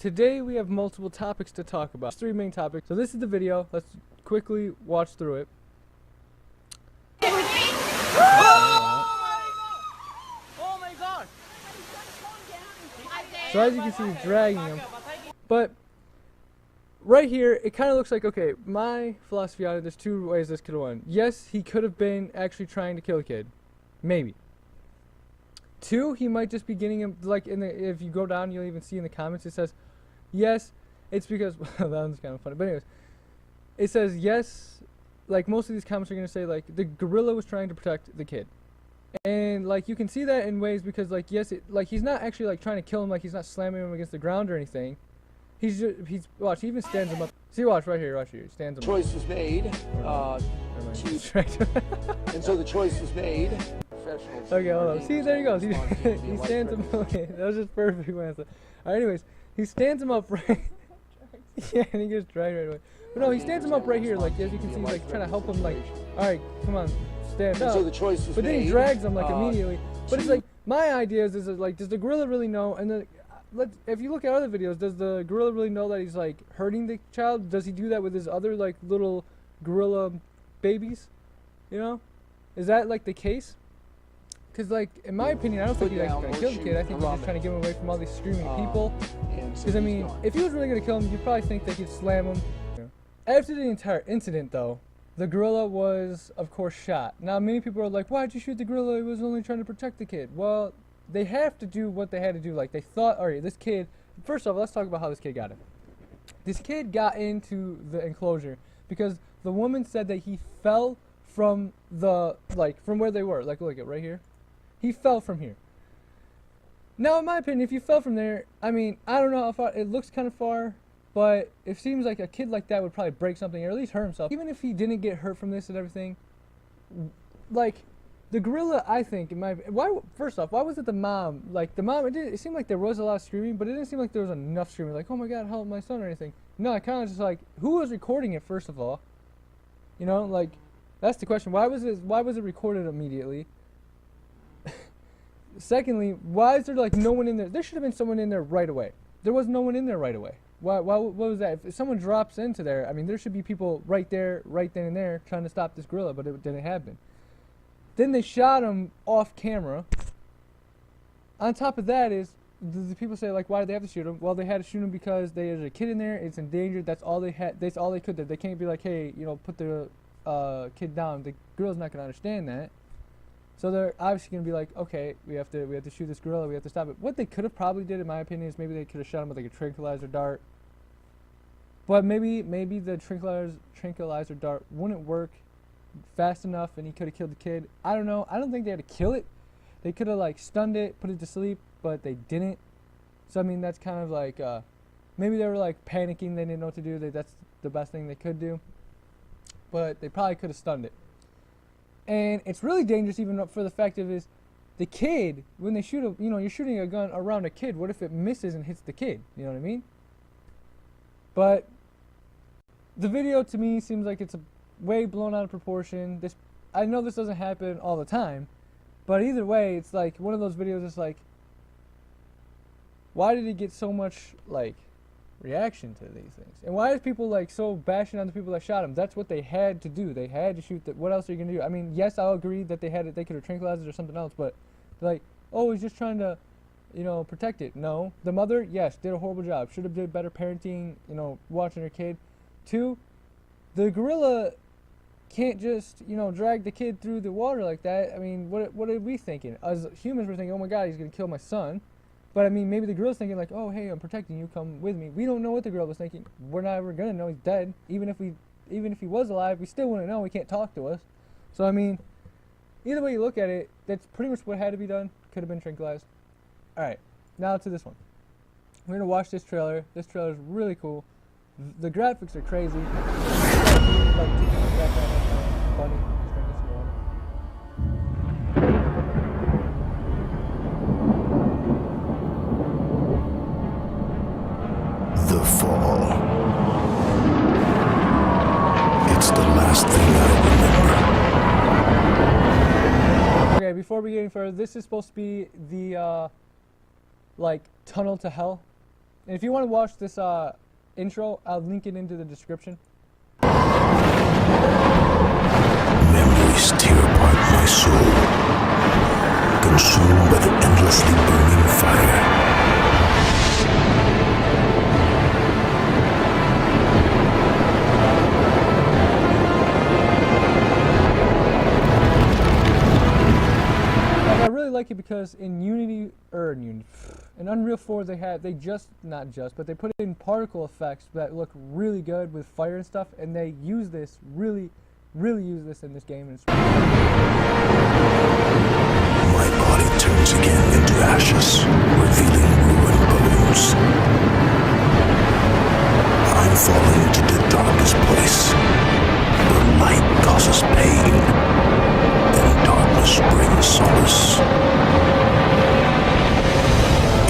Today we have multiple topics to talk about. Three main topics. So this is the video. Let's quickly watch through it. Oh my god! So as you can see, he's dragging him. But right here, it kind of looks like, okay, my philosophy on it, there's two ways this could have went. Yes, he could have been actually trying to kill a kid. Maybe. Two, he might just be getting him, like, if you go down, you'll even see in the comments, it says, yes, it's because, well, that one's kind of funny. But anyways, it says, yes, like, most of these comments are going to say, like, the gorilla was trying to protect the kid. And, like, you can see that in ways because, like, yes, like, he's not actually, like, trying to kill him, like, he's not slamming him against the ground or anything. Watch, he even stands him up. See, watch, right here, he stands him up. Choice was made, and so the choice was made. Okay, hold on. See, there he goes. He stands him up. Okay, that was just perfect. Alright, anyways, he stands him up right. Yeah, and he gets dragged right away. But no, he stands him up right here, like, as you can see, like, trying to help him, like, alright, come on, stand up. So the choice was but then made, he drags him, like, immediately. But it's like, my idea is like, does the gorilla really know? And then, if you look at other videos, does the gorilla really know that he's, like, hurting the child? Does he do that with his other, like, little gorilla babies? You know? Is that, like, the case? Because, like, in my opinion, I don't think he's actually going to kill the kid. I think he's just trying to get him away from all these screaming people. Because, I mean, if he was really going to kill him, you'd probably think that he'd slam him. Yeah. After the entire incident, though, the gorilla was, of course, shot. Now, many people are like, why'd you shoot the gorilla? He was only trying to protect the kid. Well, they have to do what they had to do. Like, they thought, alright, this kid... First off, let's talk about how this kid got in. This kid got into the enclosure because the woman said that he fell from the, like, from where they were. Like, look at right here. He fell from here. Now, in my opinion, if you fell from there, I mean, I don't know how far, it looks kind of far, but it seems like a kid like that would probably break something or at least hurt himself. Even if he didn't get hurt from this and everything, like, the gorilla, I think, first off, why was it the mom? Like, the mom, it seemed like there was a lot of screaming, but it didn't seem like there was enough screaming, like, oh my god, help my son or anything. No, I kind of just like, who was recording it, first of all? You know, like, that's the question. Why was it recorded immediately? Secondly, why is there, like, no one in there? There should have been someone in there right away. There was no one in there right away. What was that? If someone drops into there, I mean, there should be people right there, right then and there, trying to stop this gorilla, but it didn't happen. Then they shot him off camera. On top of that is, the people say, like, why did they have to shoot him? Well, they had to shoot him because there's a kid in there, it's endangered, that's all they had, that's all they could do. They can't be like, hey, you know, put the kid down. The gorilla's not going to understand that. So they're obviously going to be like, okay, we have to shoot this gorilla, we have to stop it. What they could have probably did, in my opinion, is maybe they could have shot him with, like, a tranquilizer dart. But maybe the tranquilizer dart wouldn't work fast enough and he could have killed the kid. I don't know. I don't think they had to kill it. They could have, like, stunned it, put it to sleep, but they didn't. So, I mean, that's kind of like, maybe they were, like, panicking, they didn't know what to do. That's the best thing they could do. But they probably could have stunned it. And it's really dangerous even for the fact of is the kid, when they shoot a, you know, you're shooting a gun around a kid, what if it misses and hits the kid? You know what I mean? But the video to me seems like it's a way blown out of proportion. I know this doesn't happen all the time, but either way, it's like one of those videos that's like, why did it get so much, like, reaction to these things? And why is people, like, so bashing on the people that shot him? That's what they had to do. They had to shoot. What else are you gonna do? I mean, yes, I'll agree that they could have tranquilized it or something else, but like, oh, he's just trying to, you know, protect it. No, the mother, yes, did a horrible job. Should have did better parenting, you know, watching her kid. Two, the gorilla can't just, you know, drag the kid through the water like that. I mean, what are we thinking? As humans, we're thinking, oh my god, he's gonna kill my son. But I mean, maybe the gorilla's thinking like, oh hey, I'm protecting you, come with me. We don't know what the gorilla was thinking. We're not ever gonna know. He's dead. Even if he was alive, we still wouldn't know. He can't talk to us. So I mean, either way you look at it, that's pretty much what had to be done. Could have been tranquilized. All right, now to this one. We're gonna watch this trailer. This trailer is really cool. The graphics are crazy. Funny. The fall. It's the last thing I remember. Okay, before we get any further, this is supposed to be the, like, tunnel to hell. And if you want to watch this intro, I'll link it into the description. Memories tear apart my soul, consumed by the endlessly burning fire. And I really like it because in in Unreal 4 they put in particle effects that look really good with fire and stuff, and they use this really use this in this game. And My body turns again into ashes, revealing ruined bones. I'm falling into the darkest place, where light causes pain, and darkness brings solace.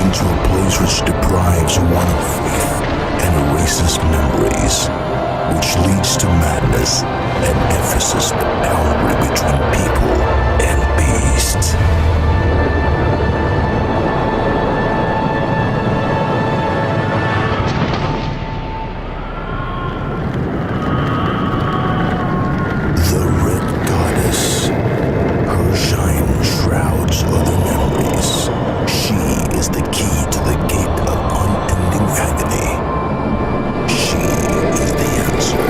Into a place which deprives one of faith and erases memories, which leads to madness and emphasizes the boundary between people and beasts. The Red Goddess, her shine shrouds other memories. She is the key to the gate of unending agony. She is the answer.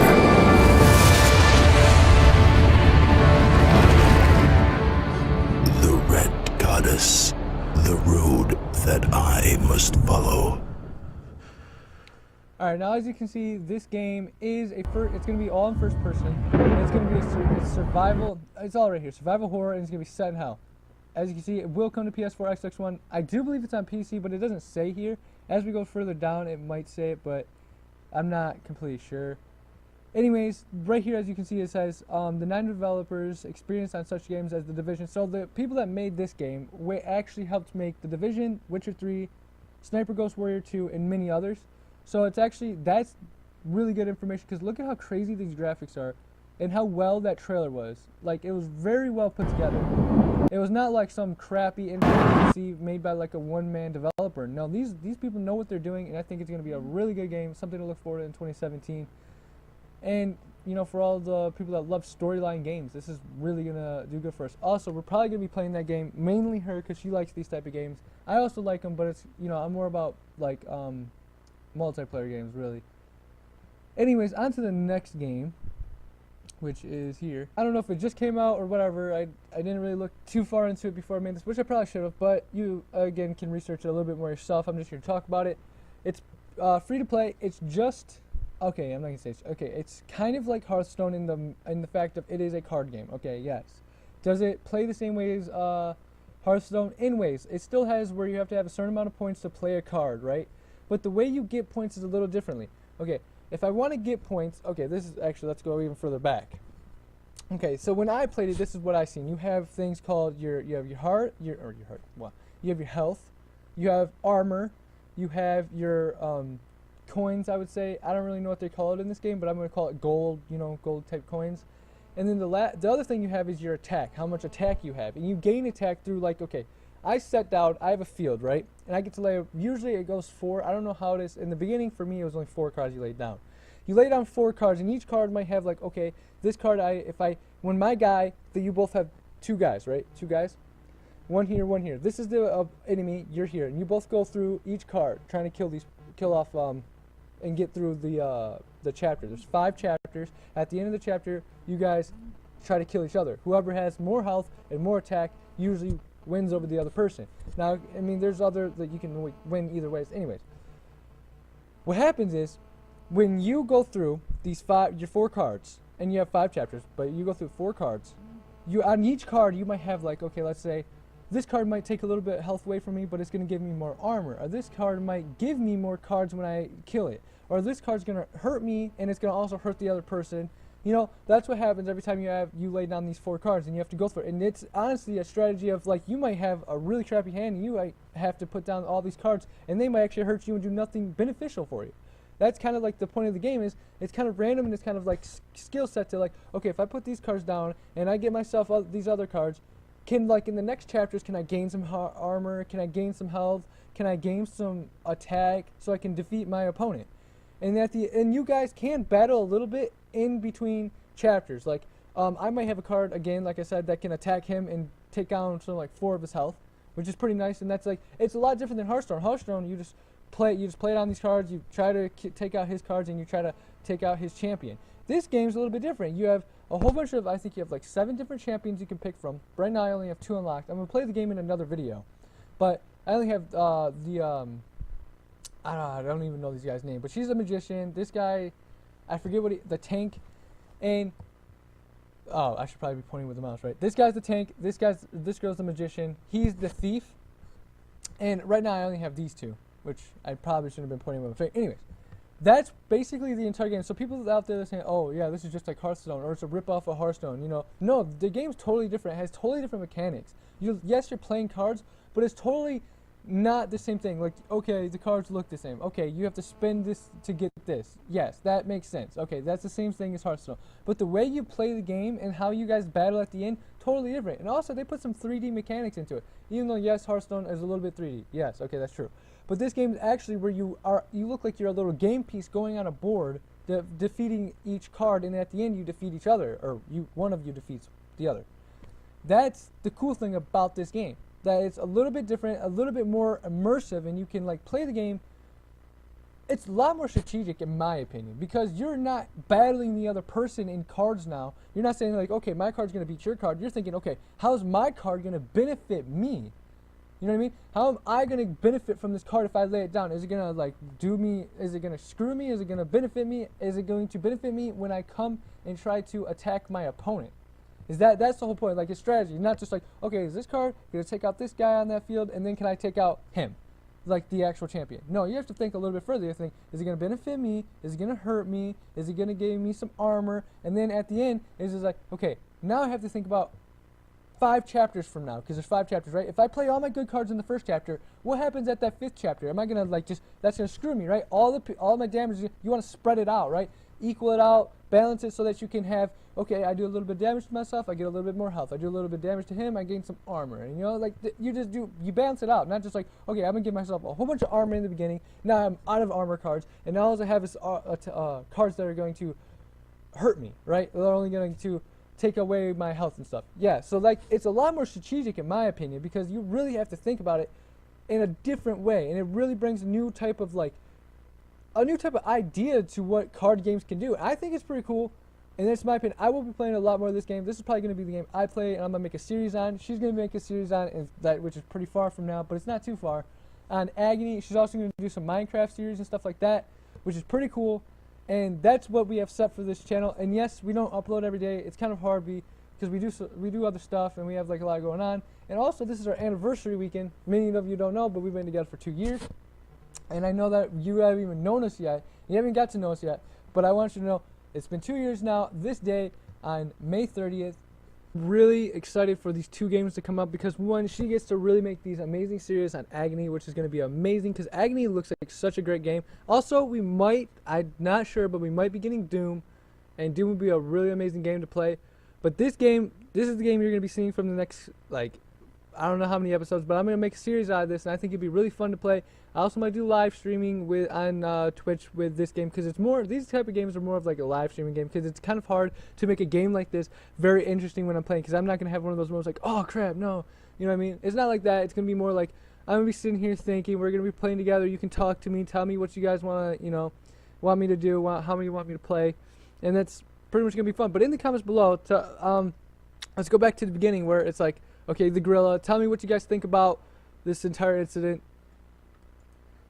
The Red Goddess, the road that I must follow. Alright, now as you can see, this game is it's going to be all in first person. It's going to be a survival, it's all right here, survival horror, and it's going to be set in hell. As you can see, it will come to PS4, Xbox One. I do believe it's on PC, but it doesn't say here. As we go further down, it might say it, but I'm not completely sure. Anyways, right here, as you can see, it says the 9 developers experienced on such games as The Division. So the people that made this game actually helped make The Division, Witcher 3, Sniper Ghost Warrior 2, and many others. So it's actually, that's really good information, because look at how crazy these graphics are and how well that trailer was. Like, it was very well put together. It was not like some crappy PC made by like a one-man developer. No, these people know what they're doing, and I think it's going to be a really good game, something to look forward to in 2017. And, you know, for all the people that love storyline games, this is really going to do good for us. Also, we're probably going to be playing that game, mainly her, because she likes these type of games. I also like them, but it's, you know, I'm more about, like, multiplayer games, really. Anyways, on to the next game, which is here. I don't know if it just came out or whatever. I didn't really look too far into it before I made this, which I probably should have, but you, again, can research it a little bit more yourself. I'm just here to talk about it. It's free to play. It's just... Okay, I'm not gonna say it's... Okay, it's kind of like Hearthstone in the fact of it is a card game. Okay, yes. Does it play the same way as Hearthstone? In ways. It still has where you have to have a certain amount of points to play a card, right? But the way you get points is a little differently. Okay, if I want to get points... Okay, this is actually... Let's go even further back. Okay, so when I played it, this is what I seen. You have things called you have your heart, you have your health, you have armor, you have your coins, I would say. I don't really know what they call it in this game, but I'm going to call it gold, you know, gold type coins. And then the other thing you have is your attack, how much attack you have. And you gain attack through, like, okay, I set down, I have a field, right? And I get to lay, usually it goes 4, I don't know how it is. In the beginning, for me, it was only 4 cards you laid down. You lay down 4 cards, and each card might have, like, okay, this card, when my guy, that you both have 2 guys, right? 2 guys? One here, one here. This is the enemy, you're here. And you both go through each card, trying to kill off, and get through the chapter. There's 5 chapters. At the end of the chapter, you guys try to kill each other. Whoever has more health and more attack usually wins over the other person. Now, I mean, there's other that you can win either ways. Anyways, what happens is when you go through these your 4 cards, and you have 5 chapters, but you go through 4 cards, on each card you might have, like, okay, let's say this card might take a little bit of health away from me, but it's going to give me more armor. Or this card might give me more cards when I kill it. Or this card's going to hurt me, and it's going to also hurt the other person. You know, that's what happens every time you lay down these 4 cards, and you have to go for it. And it's honestly a strategy of, like, you might have a really crappy hand, and you might have to put down all these cards, and they might actually hurt you and do nothing beneficial for you. That's kind of like the point of the game. Is it's kind of random, and it's kind of like skill set to, like, okay, if I put these cards down, and I get myself these other cards, like, in the next chapters, can I gain some armor? Can I gain some health? can I gain some attack so I can defeat my opponent? And and you guys can battle a little bit in between chapters. Like I might have a card again, like I said, that can attack him and take down something like 4 of his health, which is pretty nice. And that's like, it's a lot different than Hearthstone. Hearthstone, you just play it on these cards. You try to take out his cards and you try to take out his champion. This game's a little bit different. You have a whole bunch of, I think you have like 7 different champions you can pick from. Right now I only have 2 unlocked. I'm gonna play the game in another video, but I only have I don't even know these guys' name, but she's a magician. This guy, I forget the tank, and oh, I should probably be pointing with the mouse, right? This guy's the tank. This girl's the magician. He's the thief. And right now I only have these 2, which I probably shouldn't have been pointing with my finger. Anyways, that's basically the entire game. So people out there that are saying, oh yeah, this is just like Hearthstone, or it's a rip-off of Hearthstone, you know. No, the game's totally different. It has totally different mechanics. Yes, you're playing cards, but it's totally not the same thing. Like, okay, the cards look the same. Okay, you have to spend this to get this. Yes, that makes sense. Okay, that's the same thing as Hearthstone. But the way you play the game and how you guys battle at the end, totally different. And also, they put some 3D mechanics into it. Even though, yes, Hearthstone is a little bit 3D. Yes, okay, that's true. But this game is actually where you look like you're a little game piece going on a board, defeating each card, and at the end you defeat each other, or one of you defeats the other. That's the cool thing about this game. That it's a little bit different, a little bit more immersive, and you can like play the game. It's a lot more strategic in my opinion, because you're not battling the other person in cards now. You're not saying like, okay, my card's going to beat your card. You're thinking, okay, how's my card going to benefit me? You know what I mean? How am I going to benefit from this card if I lay it down? Is it going to like do me? Is it going to screw me? Is it going to benefit me? Is it going to benefit me when I come and try to attack my opponent? That's the whole point. Like, it's strategy, not just like, okay, is this card going to take out this guy on that field, and then can I take out him, like the actual champion? No, you have to think a little bit further. You have to think, is it going to benefit me? Is it going to hurt me? Is it going to give me some armor? And then at the end, it's just like, okay, now I have to think about 5 chapters from now, because there's 5 chapters, right? If I play all my good cards in the first chapter, what happens at that 5th chapter? Am I going to like that's going to screw me, right? All my damage, you want to spread it out, right? Equal it out, balance it so that you can have, okay, I do a little bit of damage to myself, I get a little bit more health. I do a little bit of damage to him, I gain some armor. And you know, like, you balance it out, not just like, okay, I'm going to give myself a whole bunch of armor in the beginning, now I'm out of armor cards, and now all I have is cards that are going to hurt me, right? They're only going to take away my health and stuff. Yeah, so like, it's a lot more strategic in my opinion, because you really have to think about it in a different way, and it really brings a new type of idea to what card games can do. I think it's pretty cool, and that's my opinion. I will be playing a lot more of this game. This is probably going to be the game I play, and I'm going to make a series on. She's going to make a series on, which is pretty far from now, but it's not too far, on Agony. She's also going to do some Minecraft series and stuff like that, which is pretty cool, and that's what we have set for this channel. And yes, we don't upload every day. It's kind of hard because we do other stuff, and we have like a lot going on. And also, this is our anniversary weekend. Many of you don't know, but we've been together for 2 years. And I know that you haven't even known us yet. You haven't got to know us yet. But I want you to know, it's been 2 years now, this day, on May 30th. Really excited for these 2 games to come up, because one, she gets to really make these amazing series on Agony, which is going to be amazing, because Agony looks like such a great game. Also, I'm not sure, but we might be getting Doom, and Doom would be a really amazing game to play. But this is the game you're going to be seeing from the next, like, I don't know how many episodes, but I'm going to make a series out of this, and I think it'd be really fun to play. I also might do live streaming on Twitch with this game, because these type of games are more of like a live streaming game, because it's kind of hard to make a game like this very interesting when I'm playing, because I'm not going to have one of those moments like, oh crap, no, you know what I mean? It's not like that. It's going to be more like, I'm going to be sitting here thinking, we're going to be playing together, you can talk to me, tell me what you guys want me to do, how many you want me to play, and that's pretty much going to be fun. But in the comments below, let's go back to the beginning where it's like, okay, the gorilla, tell me what you guys think about this entire incident.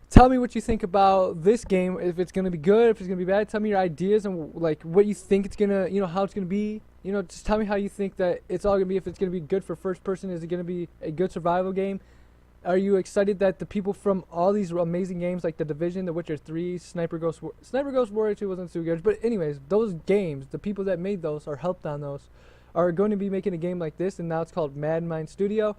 Tell me what you think about this game, if it's going to be good, if it's going to be bad. Tell me your ideas and like what you think it's going to, how it's going to be. Just tell me how you think that it's all going to be. If it's going to be good for first person, is it going to be a good survival game? Are you excited that the people from all these amazing games like The Division, The Witcher 3, Sniper Ghost Warrior 2 wasn't too good, but anyways, those games, the people that made those or helped on those, are going to be making a game like this, and now it's called Mad Mind Studio.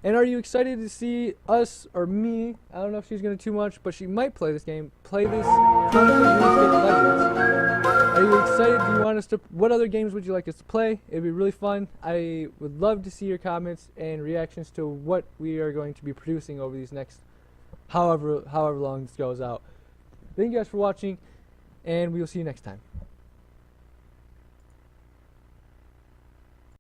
And are you excited to see us, or me, I don't know if she's going to too much, but she might play this game, play this Chronicle Runescape Legends. Are you excited? Do you want us to, what other games would you like us to play? It'd be really fun. I would love to see your comments and reactions to what we are going to be producing over these next however long this goes out. Thank you guys for watching, and we will see you next time.